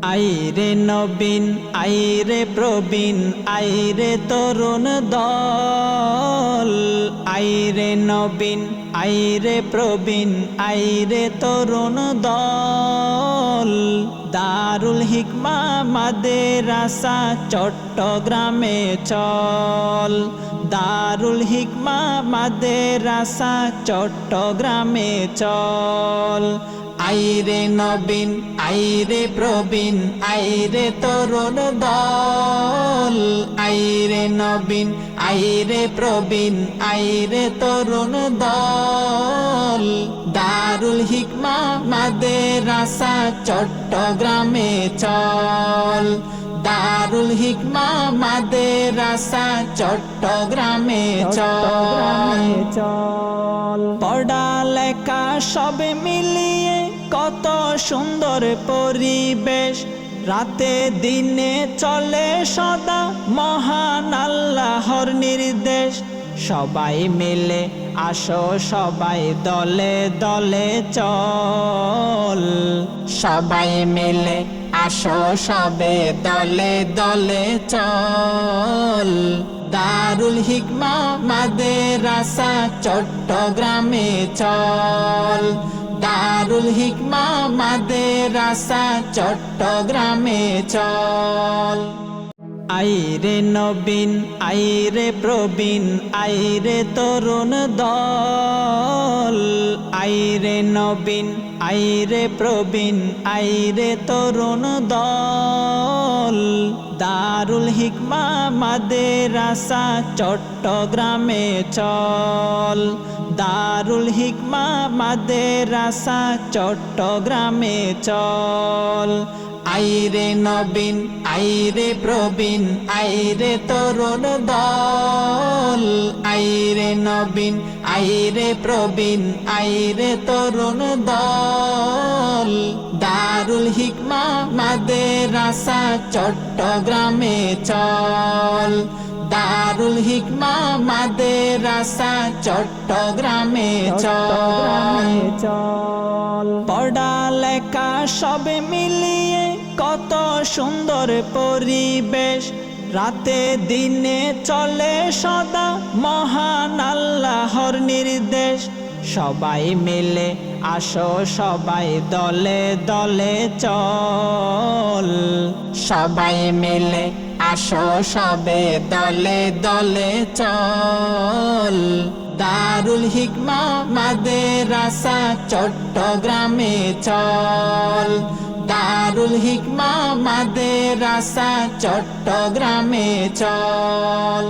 আইরে নবীন আইরে প্রবীণ আইরে তরুণ দল। আইরে নবীন আইরে প্রবীণ আইরে তরুণ দল। দারুল হিকমা মাদ্রাসা চট্টগ্রামে চল। দারুল হিকমা মাদ্রাসা চট্টগ্রামে চল। আইরে নবীন আইরে প্রবীণ আইরে তরুণ দল। আইরে নবীন আইরে প্রবীণ আইরে তরুণ দল। দারুল হিকমা মাদ্রাসা চট্টগ্রামে চল। দারুল হিকমা মাদ্রাসা চট্টগ্রামে চল। পড়ালেখা সব মিলিয়ে কত সুন্দর পরিবেশ। রাতে দিনে চলে সদা মহান আল্লাহর নির্দেশ। সবাই মিলে আসো সবাই দলে দলে চল। সবাই মিলে আসো সবে দলে দলে চল। দারুল হিকমা মাদ্রাসা চট্টগ্রামে চল। দারুল হিকমা মাদ্রাসা চট্টগ্রামে চল। আইরে নবীন আইরে প্রবীণ আইরে তরুণ দল। আইরে নবীন আইরে প্রবীণ আইরে তরুণ দল। দারুল হিকমা মাদ্রাসা চট্টগ্রামে চল। দারুল হিকমা মাদ্রাসা চট্টগ্রামে চল। আইরে নবীন আইরে প্রবীণ আইরে তরুণ দল। আইরে নবীন আইরে প্রবীণ আইরে তরুণ দল। দারুল হিকমা মাদ্রাসা চট্টগ্রামে চল। দারুল হিকমা মাদ্রাসা চট্টগ্রামে চল। পড়ালেখা সব মিলিয়ে কত সুন্দর পরিবেশ। রাতে দিনে চলে সদা মহান আল্লাহর নির্দেশ। সবাই মিলে আসো সবাই দলে দলে চল। সবাই মিলে আসো সবে দলে দলে চল। দারুল হিকমা মাদ্রাসা চট্টগ্রামে চল। দারুল হিকমা মাদ্রাসা চট্টগ্রামে চল।